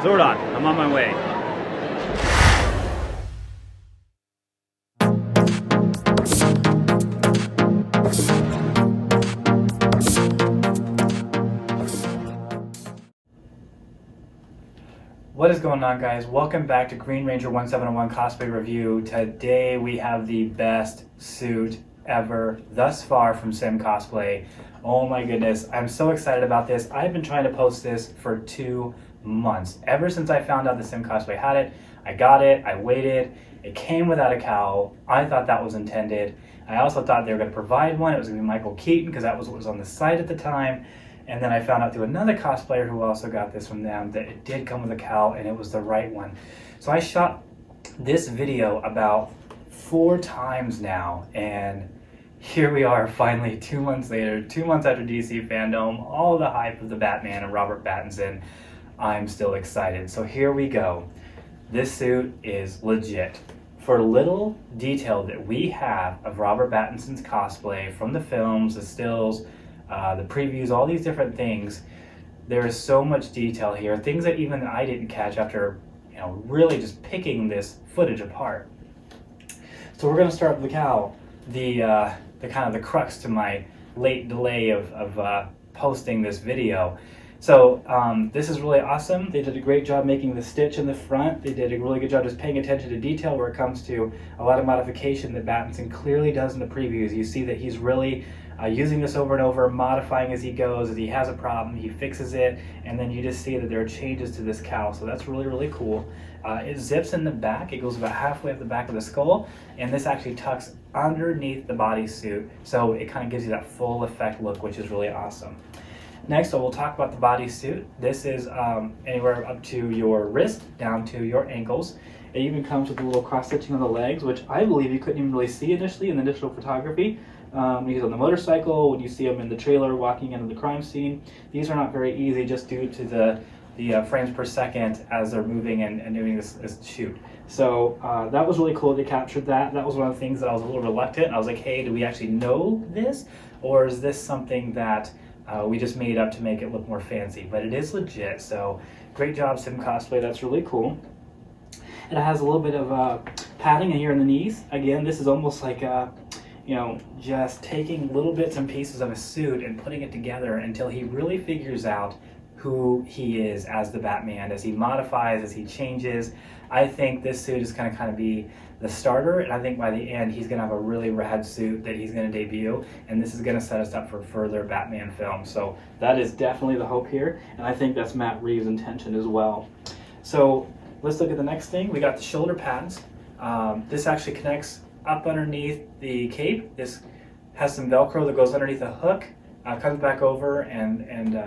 Zordon, I'm on my way. What is going on, guys? Welcome back to Green Ranger 1701 Cosplay Review. Today we have the best suit ever thus far from SimCosplay. Oh my goodness, I'm so excited about this. I've been trying to post this for 2 months. Ever since I found out that SimCosplay had it, I got it, I waited. It came without a cowl. I thought that was intended. I also thought they were going to provide one. It was going to be Michael Keaton because that was what was on the site at the time. And then I found out through another cosplayer who also got this from them that it did come with a cowl and it was the right one. So I shot this video about 4 times now, and here we are finally 2 months later, 2 months after DC Fandom, all the hype of the Batman and Robert Pattinson. I'm still excited. So here we go. This suit is legit. For little detail that we have of Robert Pattinson's cosplay from the films, the stills, the previews, all these different things, there is so much detail here, things that even I didn't catch after really just picking this footage apart. So we're going to start with the cowl, the kind of the crux to my late delay of posting this video. So this is really awesome. They did a great job making the stitch in the front. They did a really good job just paying attention to detail where it comes to a lot of modification that Pattinson clearly does in the previews. You see that he's really using this over and over, modifying as he goes. As he has a problem, he fixes it, and then you just see that there are changes to this cowl. So that's really, really cool. It zips in the back. It goes about halfway up the back of the skull, and this actually tucks underneath the bodysuit, so it kind of gives you that full effect look, which is really awesome. Next, we'll talk about the bodysuit. This is anywhere up to your wrist, down to your ankles. It even comes with a little cross-stitching on the legs, which I believe you couldn't even really see initially in the initial photography. When he's on the motorcycle, when you see him in the trailer walking into the crime scene. These are not very easy just due to the frames per second as they're moving and doing this shoot. So that was really cool. They captured that. That was one of the things that I was a little reluctant. I was like, hey, do we actually know this? Or is this something that we just made up to make it look more fancy? But it is legit, so great job, SimCosplay. That's really cool. It has a little bit of padding here in the knees. Again, this is almost like just taking little bits and pieces of a suit and putting it together until he really figures out who he is as the Batman, as he modifies, as he changes. I think this suit is going to kind of be the starter, and I think by the end he's going to have a really rad suit that he's going to debut, and this is going to set us up for further Batman films. So that is definitely the hope here, and I think that's Matt Reeves' intention as well. So let's look at the next thing. We got the shoulder pads. This actually connects up underneath the cape. This has some Velcro that goes underneath the hook, comes back over and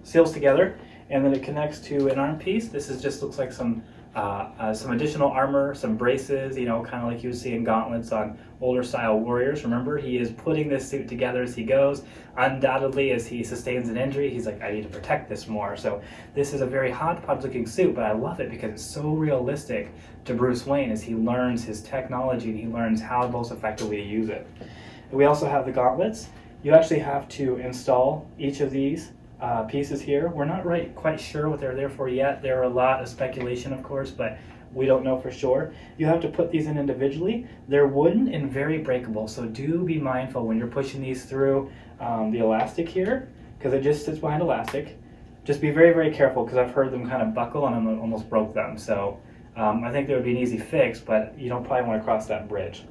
seals together, and then it connects to an arm piece. This is just looks like some additional armor, some braces, kind of like you would see in gauntlets on older style warriors. Remember, he is putting this suit together as he goes. Undoubtedly, as he sustains an injury, he's like, I need to protect this more. So this is a very hodgepodge looking suit, but I love it because it's so realistic to Bruce Wayne as he learns his technology and he learns how most effectively to use it. We also have the gauntlets. You actually have to install each of these pieces here. We're not quite sure what they're there for yet. There are a lot of speculation, of course, but we don't know for sure. You have to put these in individually. They're wooden and very breakable, so do be mindful when you're pushing these through the elastic here, because it just sits behind elastic. Just be very, very careful, because I've heard them kind of buckle and I almost broke them. So I think there would be an easy fix, but you don't probably want to cross that bridge.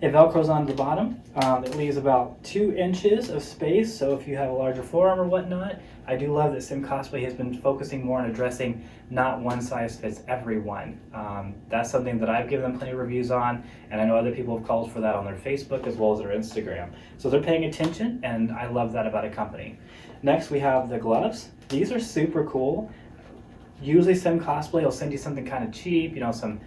It velcros onto the bottom. It leaves about 2 inches of space, so if you have a larger forearm or whatnot. I do love that SimCosplay has been focusing more on addressing not one size fits everyone. That's something that I've given them plenty of reviews on, and I know other people have called for that on their Facebook as well as their Instagram. So they're paying attention, and I love that about a company. Next, we have the gloves. These are super cool. Usually SimCosplay will send you something kind of cheap, some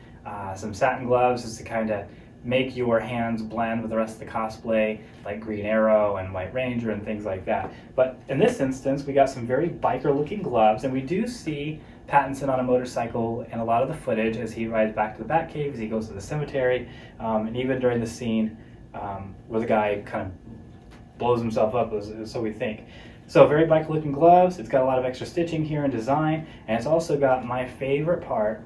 satin gloves just to kind of make your hands blend with the rest of the cosplay, like Green Arrow and White Ranger and things like that. But in this instance, we got some very biker-looking gloves, and we do see Pattinson on a motorcycle in a lot of the footage as he rides back to the Batcave, as he goes to the cemetery, and even during the scene where the guy kind of blows himself up, so we think. So very bike looking gloves. It's got a lot of extra stitching here and design, and it's also got my favorite part,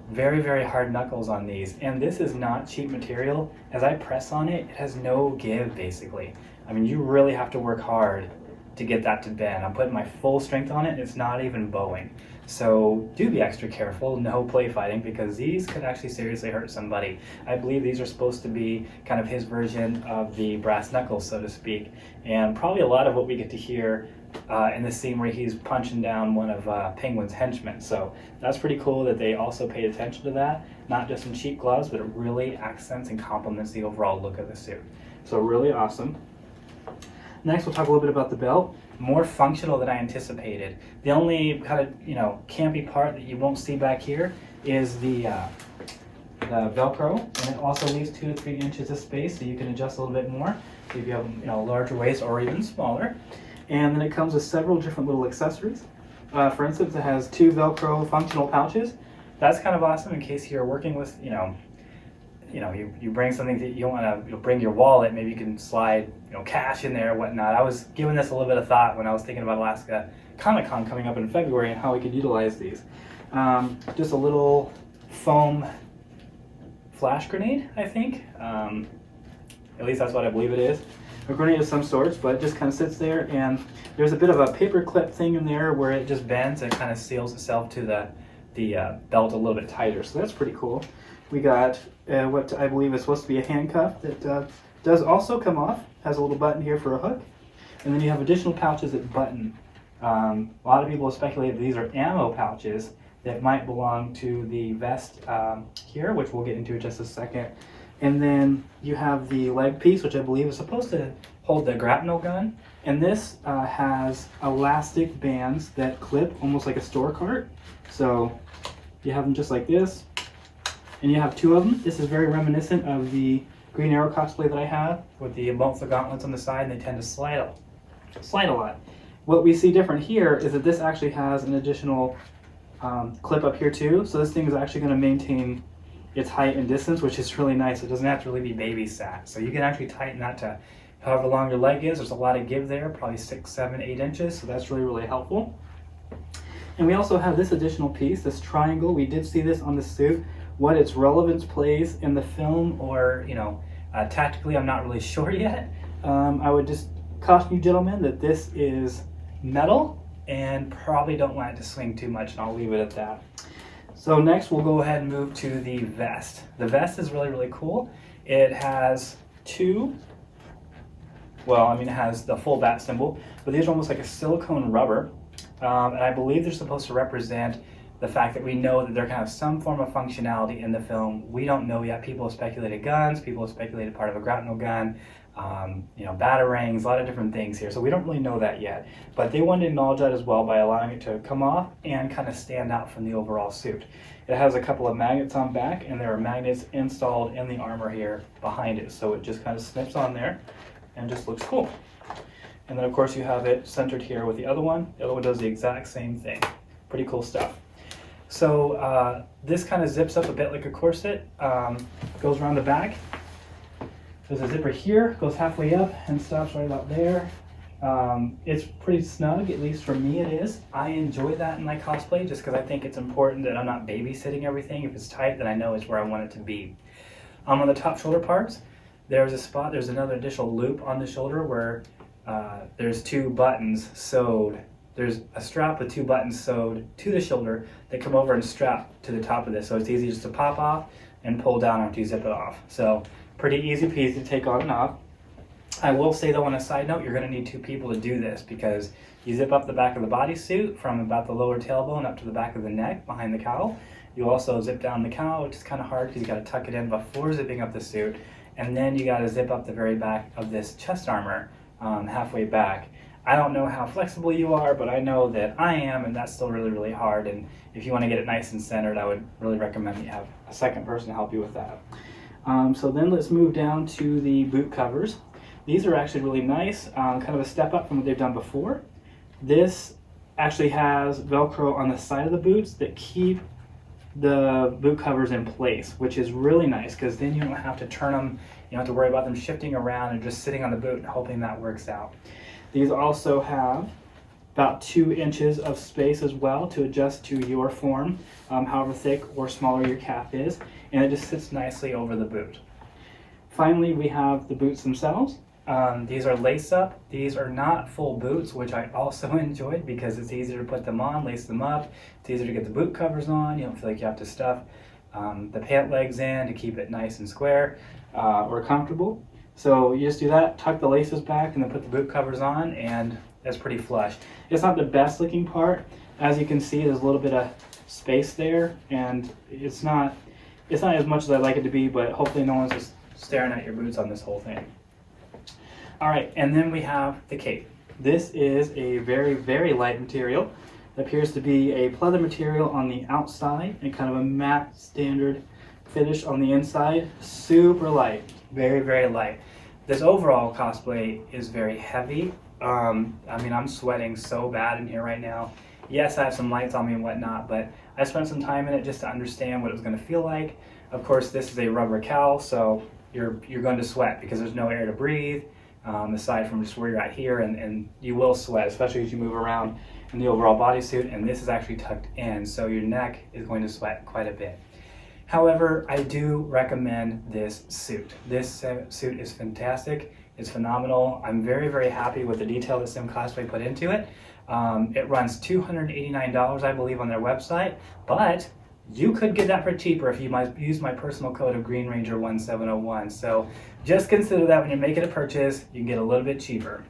very, very hard knuckles on these. And this is not cheap material. As I press on it, it has no give basically. I mean, you really have to work hard to get that to bend. I'm putting my full strength on it and it's not even bowing. So do be extra careful, no play fighting, because these could actually seriously hurt somebody. I believe these are supposed to be kind of his version of the brass knuckles, so to speak. And probably a lot of what we get to hear in the scene where he's punching down one of Penguin's henchmen. So that's pretty cool that they also paid attention to that. Not just in cheap gloves, but it really accents and complements the overall look of the suit. So really awesome. Next, we'll talk a little bit about the belt. More functional than I anticipated. The only kind of, campy part that you won't see back here is the Velcro, and it also leaves 2 to 3 inches of space, so you can adjust a little bit more if you have a larger waist or even smaller. And then it comes with several different little accessories. For instance, it has 2 Velcro functional pouches. That's kind of awesome in case you're working with, you bring something that you don't want to bring your wallet. Maybe you can slide cash in there or whatnot. I was giving this a little bit of thought when I was thinking about Alaska Comic-Con coming up in February and how we could utilize these. Just a little foam flash grenade, I think. At least that's what I believe it is. A grenade of some sorts, but it just kind of sits there, and there's a bit of a paper clip thing in there where it just bends and kind of seals itself to the belt a little bit tighter. So that's pretty cool. We got what I believe is supposed to be a handcuff that does also come off. Has a little button here for a hook. And then you have additional pouches that button. A lot of people have speculated these are ammo pouches that might belong to the vest here, which we'll get into in just a second. And then you have the leg piece, which I believe is supposed to hold the grapnel gun. And this has elastic bands that clip almost like a store cart. So you have them just like this. And you have 2 of them. This is very reminiscent of the Green Arrow cosplay that I have with the multiple gauntlets on the side, and they tend to slide a lot. What we see different here is that this actually has an additional clip up here too. So this thing is actually going to maintain its height and distance, which is really nice. It doesn't have to really be babysat. So you can actually tighten that to however long your leg is. There's a lot of give there, probably 6, 7, 8 inches. So that's really, really helpful. And we also have this additional piece, this triangle. We did see this on the suit. What its relevance plays in the film or, tactically, I'm not really sure yet. I would just caution you gentlemen that this is metal and probably don't want it to swing too much, and I'll leave it at that. So next we'll go ahead and move to the vest. The vest is really, really cool. It has it has the full bat symbol, but these are almost like a silicone rubber. And I believe they're supposed to represent the fact that we know that they're kind of some form of functionality in the film. We don't know yet. People have speculated guns, people have speculated part of a grapnel gun, batarangs, a lot of different things here. So we don't really know that yet. But they wanted to acknowledge that as well by allowing it to come off and kind of stand out from the overall suit. It has a couple of magnets on back, and there are magnets installed in the armor here behind it. So it just kind of snips on there and just looks cool. And then of course you have it centered here with the other one. The other one does the exact same thing. Pretty cool stuff. So this kind of zips up a bit like a corset, goes around the back. There's a zipper here, goes halfway up and stops right about there. It's pretty snug, at least for me it is. I enjoy that in my cosplay just because I think it's important that I'm not babysitting everything. If it's tight, then I know it's where I want it to be. On the top shoulder parts, there's a spot, there's another additional loop on the shoulder where there's 2 buttons sewed. There's a strap with 2 buttons sewed to the shoulder that come over and strap to the top of this. So it's easy just to pop off and pull down after you zip it off. So pretty easy peasy to take on and off. I will say though, on a side note, you're going to need 2 people to do this because you zip up the back of the bodysuit from about the lower tailbone up to the back of the neck behind the cowl. You also zip down the cowl, which is kind of hard because you got to tuck it in before zipping up the suit. And then you got to zip up the very back of this chest armor halfway back. I don't know how flexible you are, but I know that I am, and that's still really, really hard. And if you want to get it nice and centered, I would really recommend that you have a second person to help you with that. So then let's move down to the boot covers. These are actually really nice, kind of a step up from what they've done before. This actually has Velcro on the side of the boots that keep the boot covers in place, which is really nice because then you don't have to turn them, you don't have to worry about them shifting around and just sitting on the boot and hoping that works out. These also have about 2 inches of space as well to adjust to your form, however thick or smaller your calf is, and it just sits nicely over the boot. Finally, we have the boots themselves. These are lace up. These are not full boots, which I also enjoyed because it's easier to put them on, lace them up. It's easier to get the boot covers on. You don't feel like you have to stuff the pant legs in to keep it nice and square or comfortable. So you just do that, tuck the laces back, and then put the boot covers on, and that's pretty flush. It's not the best looking part. As you can see, there's a little bit of space there, and it's not as much as I'd like it to be, but hopefully no one's just staring at your boots on this whole thing. All right, and then we have the cape. This is a very, very light material. It appears to be a pleather material on the outside and kind of a matte standard finish on the inside. Super light, very, very light. This overall cosplay is very heavy. I mean, I'm sweating so bad in here right now. Yes, I have some lights on me and whatnot, but I spent some time in it just to understand what it was going to feel like. Of course, this is a rubber cowl, so you're going to sweat because there's no air to breathe, aside from just where you're at here, and you will sweat, especially as you move around in the overall bodysuit, and this is actually tucked in, so your neck is going to sweat quite a bit. However, I do recommend this suit. This suit is fantastic. It's phenomenal. I'm very, very happy with the detail that SimCosplay put into it. It runs $289, I believe, on their website, but you could get that for cheaper if you might use my personal code of GreenRanger1701. So just consider that when you're making a purchase, you can get a little bit cheaper.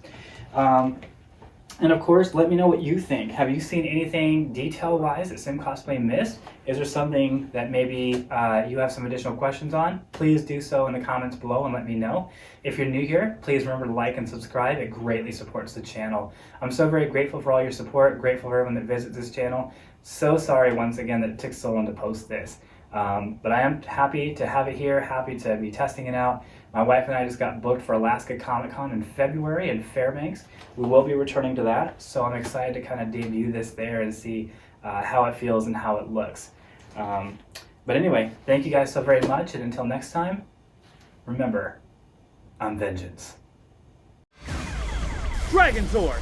And of course, let me know what you think. Have you seen anything detail-wise that SimCosplay missed? Is there something that maybe you have some additional questions on? Please do so in the comments below and let me know. If you're new here, please remember to like and subscribe. It greatly supports the channel. I'm so very grateful for all your support, grateful for everyone that visits this channel. So sorry once again that it took so long to post this. But I am happy to have it here, happy to be testing it out. My wife and I just got booked for Alaska Comic Con in February in Fairbanks. We will be returning to that, so I'm excited to kind of debut this there and see how it feels and how it looks. But anyway, thank you guys so very much, and until next time, remember, I'm vengeance. Dragon Sword!